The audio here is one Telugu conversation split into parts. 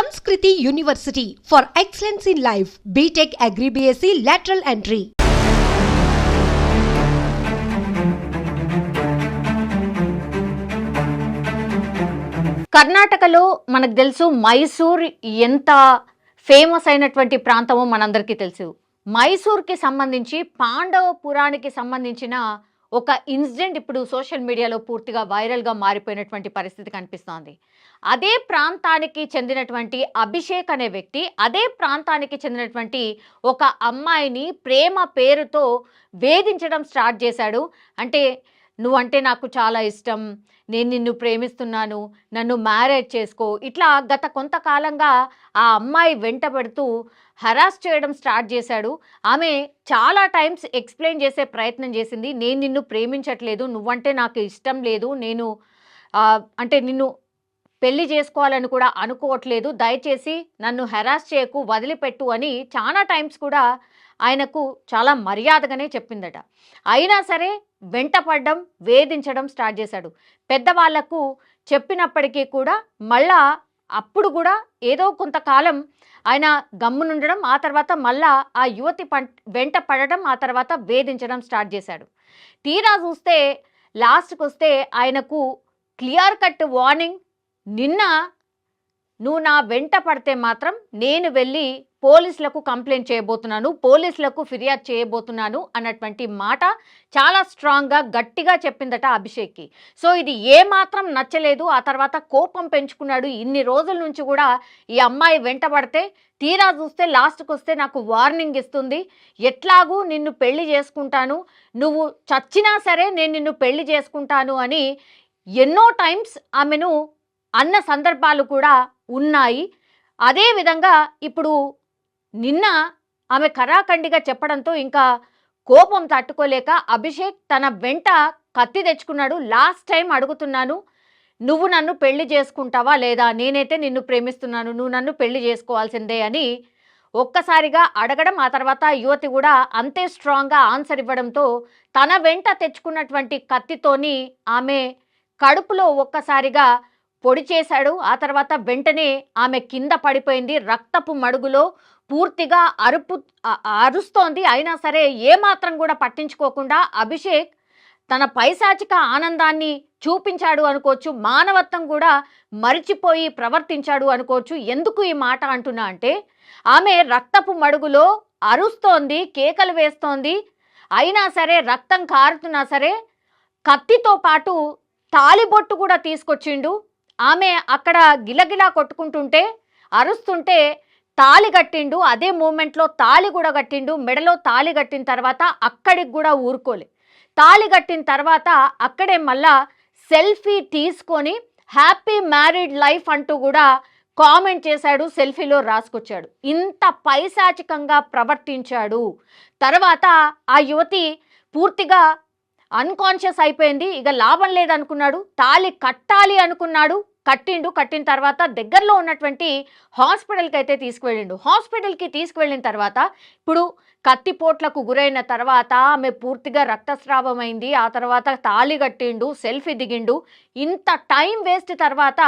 Samskriti University for excellence in life. BTech Agri BSc lateral entry. కర్ణాటకలో మనకు తెలుసు మైసూర్ ఎంత ఫేమస్ అయినటువంటి ప్రాంతమో మనందరికీ తెలుసు. మైసూర్కి సంబంధించి పాండవ పురాణానికి సంబంధించిన ఒక ఇన్సిడెంట్ ఇప్పుడు సోషల్ మీడియాలో పూర్తిగా వైరల్గా మారిపోయినటువంటి పరిస్థితి కనిపిస్తోంది. అదే ప్రాంతానికి చెందినటువంటి అభిషేక్ అనే వ్యక్తి అదే ప్రాంతానికి చెందినటువంటి ఒక అమ్మాయిని ప్రేమ పేరుతో వేధించడం స్టార్ట్ చేశాడు. అంటే నువ్వంటే నాకు చాలా ఇష్టం, నేను నిన్ను ప్రేమిస్తున్నాను, నన్ను మ్యారేజ్ చేసుకో, ఇట్లా గత కొంతకాలంగా ఆ అమ్మాయి వెంటబడుతూ హరాస్ చేయడం స్టార్ట్ చేశాడు. ఆమె చాలా టైమ్స్ ఎక్స్ప్లెయిన్ చేసే ప్రయత్నం చేసింది. నేను నిన్ను ప్రేమించట్లేదు, నువ్వంటే నాకు ఇష్టం లేదు, నేను అంటే నిన్ను పెళ్లి చేసుకోవాలని కూడా అనుకోవట్లేదు, దయచేసి నన్ను హెరాస్ చేయకు, వదిలిపెట్టు అని చాలా టైమ్స్ కూడా ఆయనకు చాలా మర్యాదగానే చెప్పిందట. అయినా సరే వెంటపడడం, వేధించడం స్టార్ట్ చేశాడు. పెద్దవాళ్లకు చెప్పినప్పటికీ కూడా మళ్ళా అప్పుడు కూడా ఏదో కొంతకాలం ఆయన గమ్మునుండడం, ఆ తర్వాత మళ్ళా ఆ యువతి వెంట పడడం, ఆ తర్వాత వేధించడం స్టార్ట్ చేశాడు. తీరా చూస్తే లాస్ట్కి వస్తే ఆయనకు క్లియర్ కట్ వార్నింగ్, నిన్న నువ్వు నా వెంట పడితే మాత్రం నేను వెళ్ళి పోలీసులకు కంప్లైంట్ చేయబోతున్నాను, పోలీసులకు ఫిర్యాదు చేయబోతున్నాను అన్నటువంటి మాట చాలా స్ట్రాంగ్గా గట్టిగా చెప్పిందట అభిషేక్కి. సో ఇది ఏమాత్రం నచ్చలేదు. ఆ తర్వాత కోపం పెంచుకున్నాడు. ఇన్ని రోజుల నుంచి కూడా ఈ అమ్మాయి వెంటబడితే తీరా చూస్తే లాస్ట్కి వస్తే నాకు వార్నింగ్ ఇస్తుంది, ఎట్లాగూ నిన్ను పెళ్లి చేసుకుంటాను, నువ్వు చచ్చినా సరే నేను నిన్ను పెళ్లి చేసుకుంటాను అని ఎన్నో టైమ్స్ ఆమెను అన్న సందర్భాలు కూడా ఉన్నాయి. అదేవిధంగా ఇప్పుడు నిన్న ఆమె కరాఖండిగా చెప్పడంతో ఇంకా కోపం తట్టుకోలేక అభిషేక్ తన వెంట కత్తి తెచ్చుకున్నాడు. లాస్ట్ టైం అడుగుతున్నాను, నువ్వు నన్ను పెళ్లి చేసుకుంటావా లేదా, నేనైతే నిన్ను ప్రేమిస్తున్నాను, నువ్వు నన్ను పెళ్లి చేసుకోవాల్సిందే అని ఒక్కసారిగా అడగడం, ఆ తర్వాత యువతి కూడా అంతే స్ట్రాంగ్గా ఆన్సర్ ఇవ్వడంతో తన వెంట తెచ్చుకున్నటువంటి కత్తితోని ఆమె కడుపులో ఒక్కసారిగా పొడి చేశాడు. ఆ తర్వాత వెంటనే ఆమె కింద పడిపోయింది. రక్తపు మడుగులో పూర్తిగా అరుస్తోంది. అయినా సరే ఏమాత్రం కూడా పట్టించుకోకుండా అభిషేక్ తన పైశాచిక ఆనందాన్ని చూపించాడు అనుకోవచ్చు, మానవత్వం కూడా మరిచిపోయి ప్రవర్తించాడు అనుకోవచ్చు. ఎందుకు ఈ మాట అంటున్నా అంటే, ఆమె రక్తపు మడుగులో అరుస్తోంది, కేకలు వేస్తోంది, అయినా సరే రక్తం కారుతున్నా సరే కత్తితో పాటు తాలిబొట్టు కూడా తీసుకొచ్చిండు. ఆమె అక్కడ గిలగిలా కొట్టుకుంటుంటే అరుస్తుంటే తాళి కట్టిండు. అదే మూమెంట్లో తాళి కూడా కట్టిండు. మెడలో తాళి కట్టిన తర్వాత అక్కడికి కూడా ఊరుకోలే. తాళి కట్టిన తర్వాత అక్కడే మళ్ళా సెల్ఫీ తీసుకొని హ్యాపీ మ్యారీడ్ లైఫ్ అంటూ కూడా కామెంట్ చేశాడు, సెల్ఫీలో రాసుకొచ్చాడు. ఇంత పైశాచికంగా ప్రవర్తించాడు. తర్వాత ఆ యువతి పూర్తిగా అన్కాన్షియస్ అయిపోయింది. ఇక లాభం లేదనుకున్నాడు, తాళి కట్టాలి అనుకున్నాడు, కట్టిన తర్వాత దగ్గరలో ఉన్నటువంటి హాస్పిటల్కి అయితే తీసుకువెళ్ళిండు. హాస్పిటల్కి తీసుకువెళ్ళిన తర్వాత ఇప్పుడు కత్తిపోట్లకు గురైన తర్వాత ఆమె పూర్తిగా రక్తస్రావమైంది. ఆ తర్వాత తాళి కట్టిండు, సెల్ఫీ దిగిండు. ఇంత టైం వేస్ట్ తర్వాత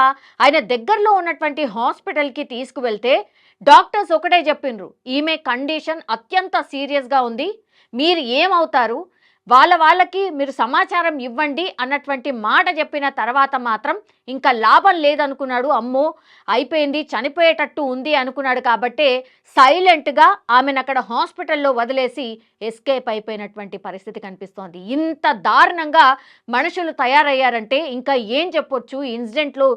ఆయన దగ్గరలో ఉన్నటువంటి హాస్పిటల్కి తీసుకువెళ్తే డాక్టర్స్ ఒకటే చెప్పిండ్రు, ఈమె కండిషన్ అత్యంత సీరియస్గా ఉంది, మీరు ఏమవుతారు, వాళ్ళకి మీరు సమాచారం ఇవ్వండి అన్నటువంటి మాట చెప్పిన తర్వాత మాత్రం ఇంకా లాభం లేదనుకున్నాడు. అమ్మో అయిపోయింది, చనిపోయేటట్టు ఉంది అనుకున్నాడు. కాబట్టే సైలెంట్గా ఆమెను అక్కడ హాస్పిటల్లో వదిలేసి ఎస్కేప్ అయిపోయినటువంటి పరిస్థితి కనిపిస్తోంది. ఇంత దారుణంగా మనుషులు తయారయ్యారంటే ఇంకా ఏం చెప్పొచ్చు, ఇన్సిడెంట్లో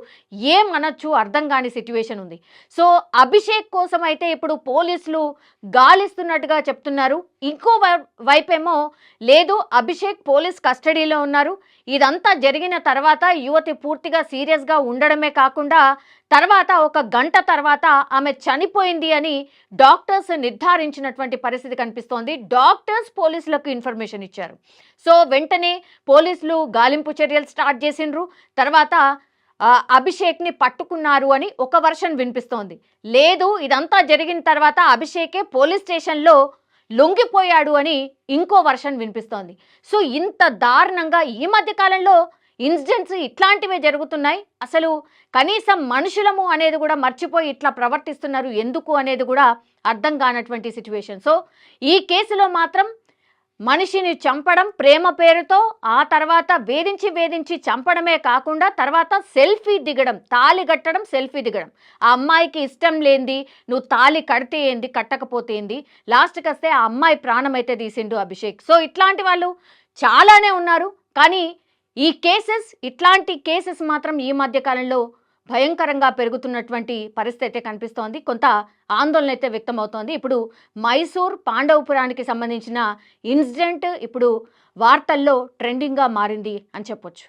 ఏం అనొచ్చు అర్థం కాని సిచ్యువేషన్ ఉంది. సో అభిషేక్ కోసం అయితే ఇప్పుడు పోలీసులు గాలిస్తున్నట్టుగా చెప్తున్నారు. ఇంకో వైపేమో లేదు, అభిషేక్ పోలీస్ కస్టడీలో ఉన్నారు. ఇదంతా జరిగిన తర్వాత యువతి పూర్తిగా సీరియస్గా ఉండడమే కాకుండా తర్వాత ఒక గంట తర్వాత ఆమె చనిపోయింది అని డాక్టర్స్ నిర్ధారించినటువంటి పరిస్థితి కనిపిస్తోంది. డాక్టర్స్ పోలీసులకు ఇన్ఫర్మేషన్ ఇచ్చారు. సో వెంటనే పోలీసులు గాలింపు చర్యలు స్టార్ట్ చేసిండ్రు. తర్వాత అభిషేక్ని పట్టుకున్నారు అని ఒక వర్షన్ వినిపిస్తోంది. లేదు, ఇదంతా జరిగిన తర్వాత అభిషేకే పోలీస్ స్టేషన్లో లొంగిపోయాడు అని ఇంకో వర్షన్ వినిపిస్తోంది. సో ఇంత దారుణంగా ఈ మధ్య కాలంలో ఇన్సిడెంట్స్ ఇట్లాంటివే జరుగుతున్నాయి. అసలు కనీసం మనుషులము అనేది కూడా మర్చిపోయి ఇట్లా ప్రవర్తిస్తున్నారు ఎందుకు అనేది కూడా అర్థం కానటువంటి సిచ్యువేషన్. సో ఈ కేసులో మాత్రం మనిషిని చంపడం ప్రేమ పేరుతో, ఆ తర్వాత వేధించి చంపడమే కాకుండా తర్వాత సెల్ఫీ దిగడం, తాళి కట్టడం, సెల్ఫీ దిగడం. ఆ అమ్మాయికి ఇష్టం లేనిది నువ్వు తాళి కడితే ఏంది, కట్టకపోతే ఏంది, లాస్ట్కి వస్తే ఆ అమ్మాయి ప్రాణం అయితే తీసిండు అభిషేక్. సో ఇట్లాంటి వాళ్ళు చాలానే ఉన్నారు. కానీ ఇట్లాంటి కేసెస్ మాత్రం ఈ మధ్య కాలంలో భయంకరంగా పెరుగుతున్నటువంటి పరిస్థితి అయితే కనిపిస్తోంది. కొంత ఆందోళన అయితే వ్యక్తమవుతోంది. ఇప్పుడు మైసూర్ పాండవపురానికి సంబంధించిన ఇన్సిడెంట్ ఇప్పుడు వార్తల్లో ట్రెండింగ్గా మారింది అని చెప్పొచ్చు.